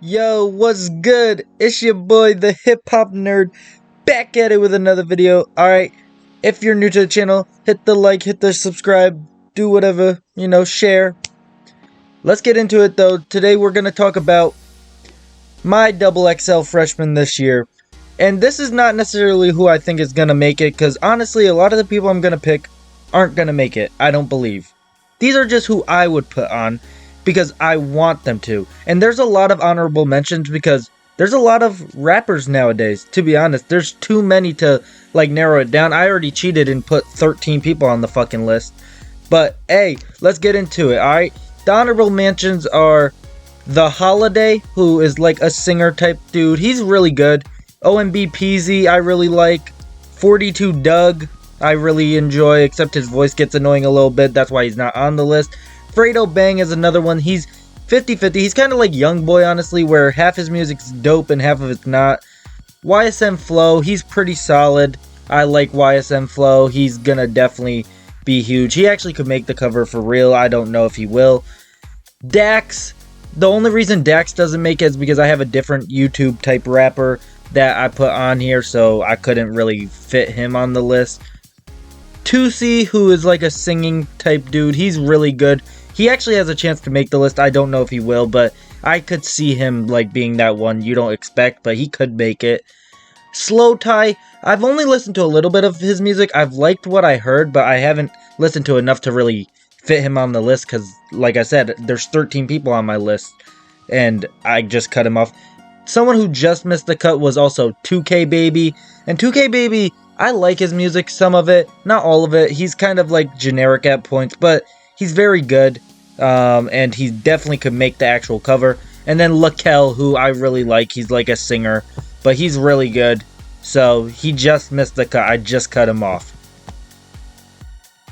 Yo, what's good? It's your boy, the hip hop nerd, back at it with another video. Alright, if you're new to the channel, hit the like, hit the subscribe, do whatever, share. Let's get into it though. Today we're going to talk about my XXL freshman this year. And this is not necessarily who I think is going to make it, because honestly, a lot of the people I'm going to pick aren't going to make it, I don't believe. These are just who I would put on, because I want them to. And there's a lot of honorable mentions because there's a lot of rappers nowadays, to be honest. There's too many to, narrow it down. I already cheated and put 13 people on the fucking list. But, hey, let's get into it, alright? The honorable mentions are The Holiday, who is like a singer type dude. He's really good. OMB Peasy, I really like. 42 Doug, I really enjoy, except his voice gets annoying a little bit. That's why he's not on the list. Fredo Bang is another one. He's 50-50. He's kind of like Youngboy, honestly, where half his music's dope and half of it's not. YSM Flow, he's pretty solid. I like YSM Flow. He's gonna definitely be huge. He actually could make the cover for real. I don't know if he will. Dax, the only reason Dax doesn't make it is because I have a different YouTube type rapper that I put on here, so I couldn't really fit him on the list. Tusi, who is like a singing type dude, he's really good. He actually has a chance to make the list. I don't know if he will, but I could see him being that one you don't expect, but he could make it. Slow Tie, I've only listened to a little bit of his music. I've liked what I heard, but I haven't listened to enough to really fit him on the list because, like I said, there's 13 people on my list, and I just cut him off. Someone who just missed the cut was also 2K Baby, and 2K Baby, I like his music, some of it, not all of it. He's kind of generic at points, but he's very good, and he definitely could make the actual cover. And then Lakel, who I really like, he's like a singer, but he's really good. So he just missed the cut. I just cut him off.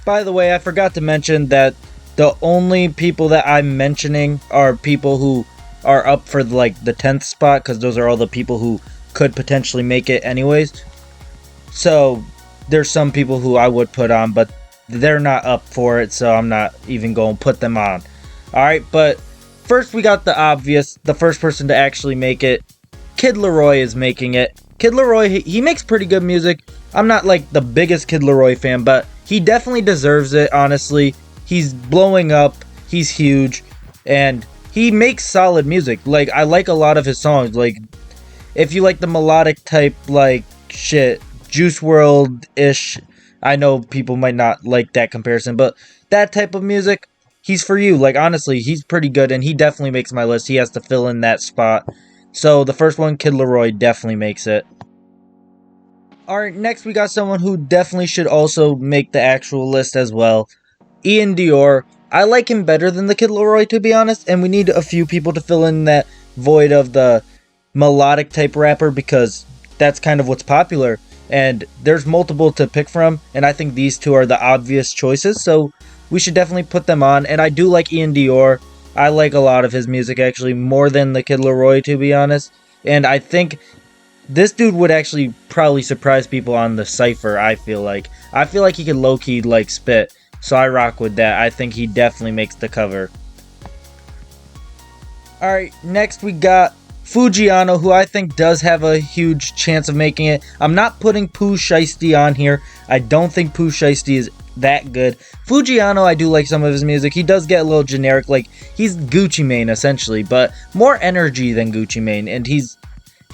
By the way, I forgot to mention that the only people that I'm mentioning are people who are up for the 10th spot, because those are all the people who could potentially make it anyways. So there's some people who I would put on, but they're not up for it, so I'm not even going to put them on. Alright, but first we got the obvious, the first person to actually make it. Kid Laroi is making it. Kid Laroi, he makes pretty good music. I'm not the biggest Kid Laroi fan, but he definitely deserves it, honestly. He's blowing up, he's huge, and he makes solid music. I like a lot of his songs. If you like the melodic type, shit, Juice WRLD-ish, I know people might not like that comparison, but that type of music, he's for you. Honestly, he's pretty good, and he definitely makes my list. He has to fill in that spot. So, the first one, Kid Laroi, definitely makes it. Alright, next we got someone who definitely should also make the actual list as well. Ian Dior. I like him better than the Kid Laroi, to be honest, and we need a few people to fill in that void of the melodic type rapper, because that's kind of what's popular. And there's multiple to pick from, and I think these two are the obvious choices, so we should definitely put them on. And I do like Ian Dior. I like a lot of his music, actually, more than the Kid Laroi, to be honest. And I think this dude would actually probably surprise people on the Cypher, I feel like. I feel like he could low-key, spit, so I rock with that. I think he definitely makes the cover. Alright, next we got Fujiano, who I think does have a huge chance of making it. I'm not putting Pooh Shiesty on here. I don't think Pooh Shiesty is that good. Fujiano, I do like some of his music. He does get a little generic, he's Gucci Mane essentially, but more energy than Gucci Mane, and he's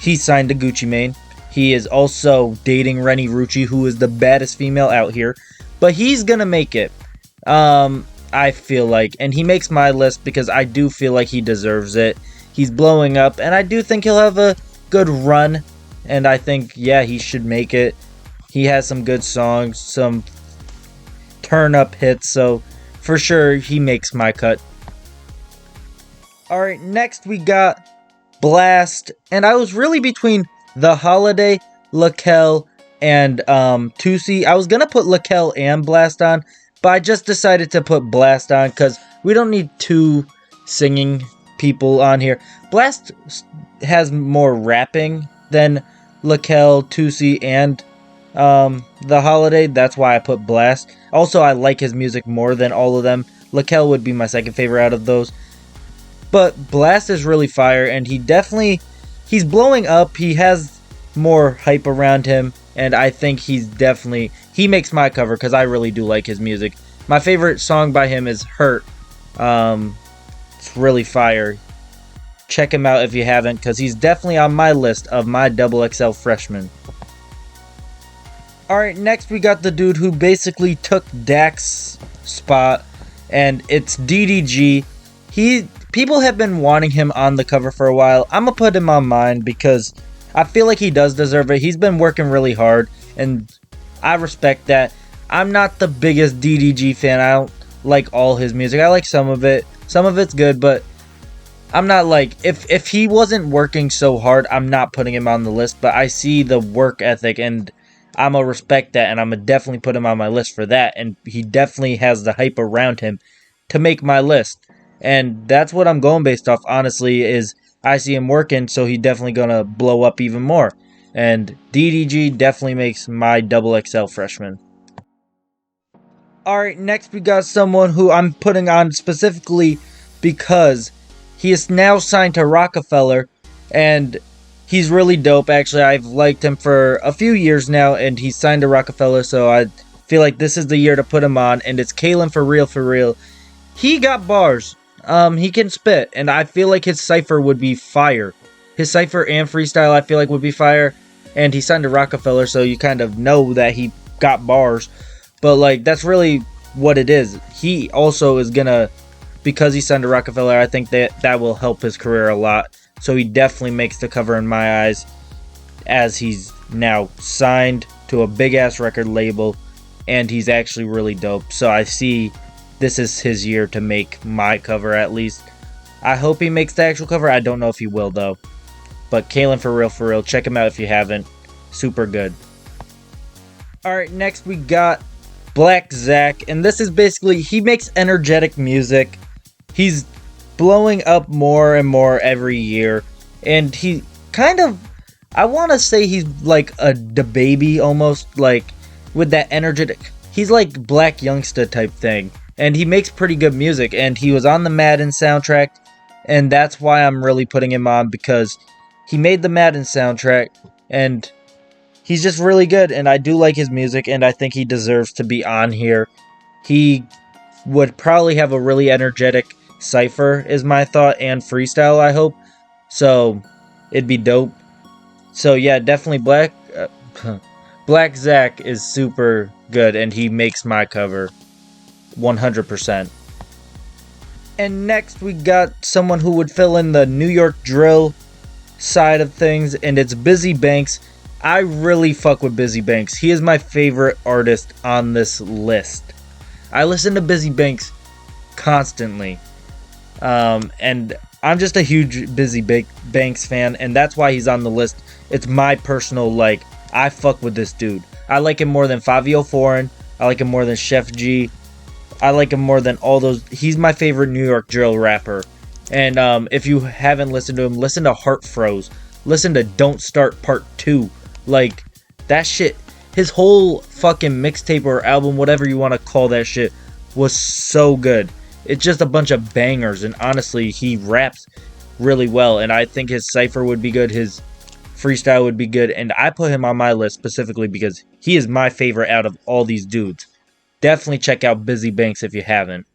signed to Gucci Mane. He is also dating Rennie Rucci, who is the baddest female out here, but he's gonna make it. I feel like, and he makes my list because I do feel like he deserves it. He's blowing up, and I do think he'll have a good run, and I think, yeah, he should make it. He has some good songs, some turn-up hits, so for sure, he makes my cut. Alright, next we got Blast, and I was really between The Holiday, Lakel, and Tusi. I was gonna put Lakel and Blast on, but I just decided to put Blast on, because we don't need two singing people on here. Blast has more rapping than Lakel, Tusi, and The Holiday. That's why I put Blast. Also, I like his music more than all of them. Lakel would be my second favorite out of those. But Blast is really fire, and he's blowing up. He has more hype around him, and I think he makes my cover because I really do like his music. My favorite song by him is Hurt. It's really fire. Check him out if you haven't, because he's definitely on my list of my XXL freshmen. Alright, next we got the dude who basically took Dak's spot, and it's DDG. People have been wanting him on the cover for a while. I'm gonna put him on mine because I feel like he does deserve it. He's been working really hard, and I respect that. I'm not the biggest DDG fan. I don't like all his music. I like some of it. Some of it's good, but I'm not like, if he wasn't working so hard, I'm not putting him on the list. But I see the work ethic, and I'm gonna respect that, and I'm gonna definitely put him on my list for that. And he definitely has the hype around him to make my list. And that's what I'm going based off, honestly, is I see him working, so he's definitely gonna blow up even more. And DDG definitely makes my XXL freshman. Alright, next we got someone who I'm putting on specifically because he is now signed to Rockefeller, and he's really dope. Actually, I've liked him for a few years now, and he's signed to Rockefeller, so I feel like this is the year to put him on, and it's Kalan.Frfr. He got bars. He can spit, and I feel like his cypher would be fire. His cypher and freestyle, I feel like, would be fire, and he signed to Rockefeller, so you kind of know that he got bars. But, like, that's really what it is. He also is gonna, because he signed to Rockefeller, I think that will help his career a lot. So he definitely makes the cover in my eyes, as he's now signed to a big-ass record label, and he's actually really dope. So I see this is his year to make my cover, at least. I hope he makes the actual cover. I don't know if he will, though. But Kalan.Frfr, check him out if you haven't. Super good. Alright, next we got Black Zach, and this is basically, he makes energetic music. He's blowing up more and more every year, and he kind of, I want to say he's like a DaBaby almost, like with that energetic, he's like Black Youngsta type thing, and he makes pretty good music, and he was on the Madden soundtrack, and that's why I'm really putting him on, because he made the Madden soundtrack, and he's just really good, and I do like his music, and I think he deserves to be on here. He would probably have a really energetic cypher, is my thought, and freestyle, I hope. So, it'd be dope. So, yeah, definitely Black Zach is super good, and he makes my cover 100%. And next, we got someone who would fill in the New York drill side of things, and it's Busy Banks. I really fuck with Busy Banks. He is my favorite artist on this list. I listen to Busy Banks constantly. And I'm just a huge Busy Banks fan, and that's why he's on the list. It's my personal, like, I fuck with this dude. I like him more than Fabio Foreign. I like him more than Chef G. I like him more than all those. He's my favorite New York drill rapper. And if you haven't listened to him, listen to Heart Froze. Listen to Don't Start Part 2. Like, that shit, his whole fucking mixtape or album, whatever you want to call that shit, was so good. It's just a bunch of bangers, and honestly, he raps really well, and I think his cypher would be good, his freestyle would be good, and I put him on my list specifically because he is my favorite out of all these dudes. Definitely check out Busy Banks if you haven't.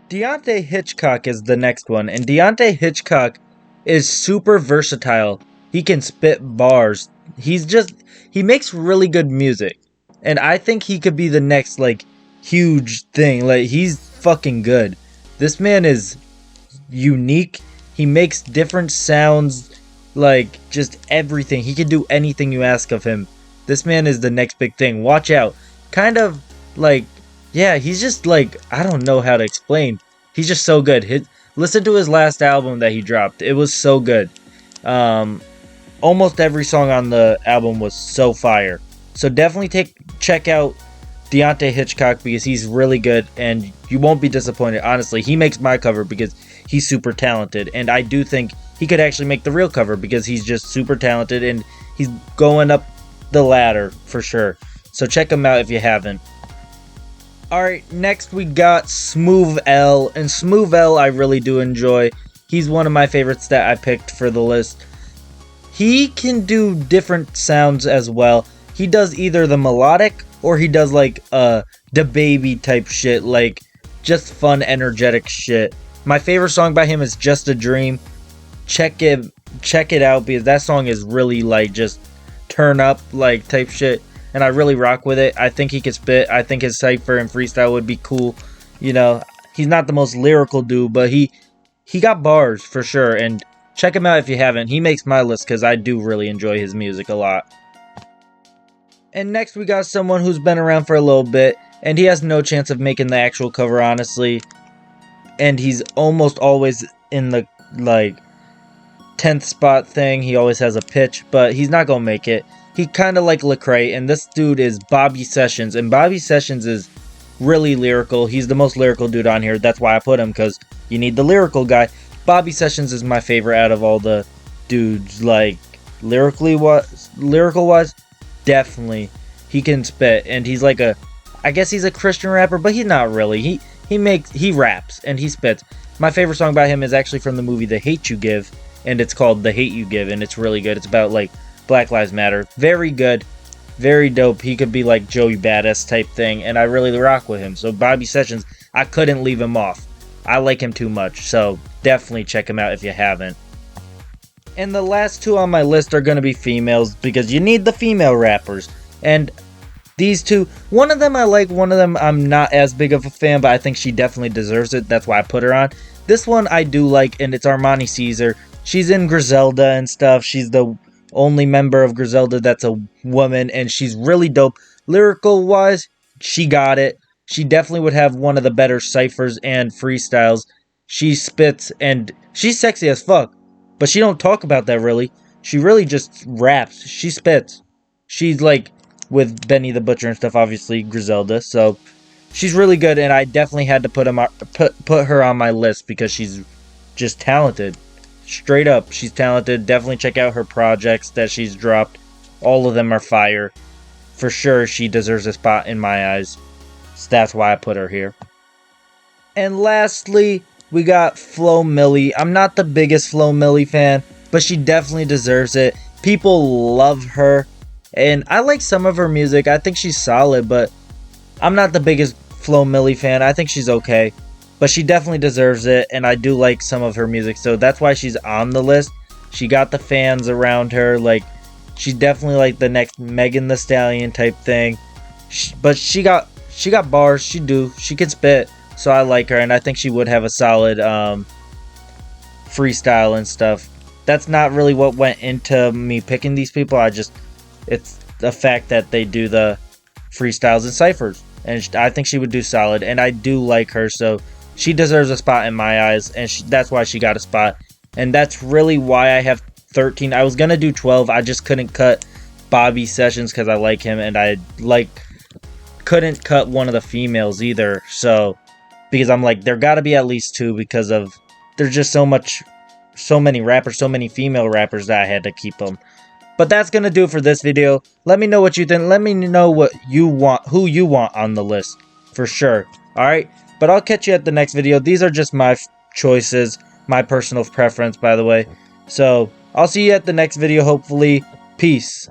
Deontay Hitchcock is the next one, and Deontay Hitchcock is super versatile. He can spit bars. He makes really good music, and I think he could be the next, like, huge thing. Like, he's fucking good. This man is unique. He makes different sounds, like, just everything. He can do anything you ask of him. This man is the next big thing. Watch out. Kind of, like, yeah, he's just, like, I don't know how to explain. He's just so good. Listen to his last album that he dropped. It was so good. Almost every song on the album was so fire. So definitely check out Deontay Hitchcock because he's really good, and you won't be disappointed. Honestly, he makes my cover because he's super talented, and I do think he could actually make the real cover because he's just super talented, and he's going up the ladder for sure. So check him out if you haven't. Alright, next we got Smooth L, and Smooth L I really do enjoy. He's one of my favorites that I picked for the list. He can do different sounds as well. He does either the melodic or he does like the baby type shit, like just fun, energetic shit. My favorite song by him is Just a Dream. Check it out because that song is really like just turn up like type shit, and I really rock with it. I think he could spit. I think his cypher and freestyle would be cool. You know, he's not the most lyrical dude, but he got bars for sure, and check him out if you haven't. He makes my list because I do really enjoy his music a lot. And next we got someone who's been around for a little bit, and he has no chance of making the actual cover, honestly. And he's almost always in the, like, 10th spot thing. He always has a pitch, but he's not gonna make it. He kind of like Lecrae, and this dude is Bobby Sessions, and Bobby Sessions is really lyrical. He's the most lyrical dude on here. That's why I put him, because you need the lyrical guy. Bobby Sessions is my favorite out of all the dudes. Like, lyrical wise, definitely. He can spit, and he's like I guess he's a Christian rapper, but he's not really. He raps, and he spits. My favorite song by him is actually from the movie The Hate You Give, and it's called The Hate You Give, and it's really good. It's about, like, Black Lives Matter. Very good. Very dope. He could be like Joey Badass type thing, and I really rock with him. So Bobby Sessions, I couldn't leave him off. I like him too much, so definitely check him out if you haven't. And the last two on my list are going to be females, because you need the female rappers. And these two, one of them I like, one of them I'm not as big of a fan, but I think she definitely deserves it. That's why I put her on. This one I do like, and it's Armani Caesar. She's in Griselda and stuff. She's the only member of Griselda that's a woman, and she's really dope. Lyrical wise, she got it. She definitely would have one of the better ciphers and freestyles. She spits, and she's sexy as fuck, but she don't talk about that really. She really just raps. She spits. She's like with Benny the Butcher and stuff, obviously Griselda, so she's really good, and I definitely had to put her on my list because she's just talented. Straight up, she's talented. Definitely check out her projects that she's dropped. All of them are fire. For sure, she deserves a spot in my eyes. So that's why I put her here. And lastly, we got Flo Milli. I'm not the biggest Flo Milli fan, but she definitely deserves it. People love her, and I like some of her music. I think she's solid, but I'm not the biggest Flo Milli fan. I think she's okay. But she definitely deserves it, and I do like some of her music, so that's why she's on the list. She got the fans around her, like, she's definitely like the next Megan Thee Stallion type thing. But she got bars, she can spit, so I like her, and I think she would have a solid freestyle and stuff. That's not really what went into me picking these people. It's the fact that they do the freestyles and ciphers, and I think she would do solid, and I do like her, so she deserves a spot in my eyes, and that's why she got a spot. And that's really why I have 13. I was going to do 12. I just couldn't cut Bobby Sessions because I like him, and I couldn't cut one of the females either. So, because I'm like, there got to be at least two, because of there's just so many rappers, so many female rappers that I had to keep them. But that's going to do it for this video. Let me know what you think. Let me know what you want, who you want on the list, for sure. Alright? But I'll catch you at the next video. These are just my choices, my personal preference, by the way. So, I'll see you at the next video, hopefully. Peace.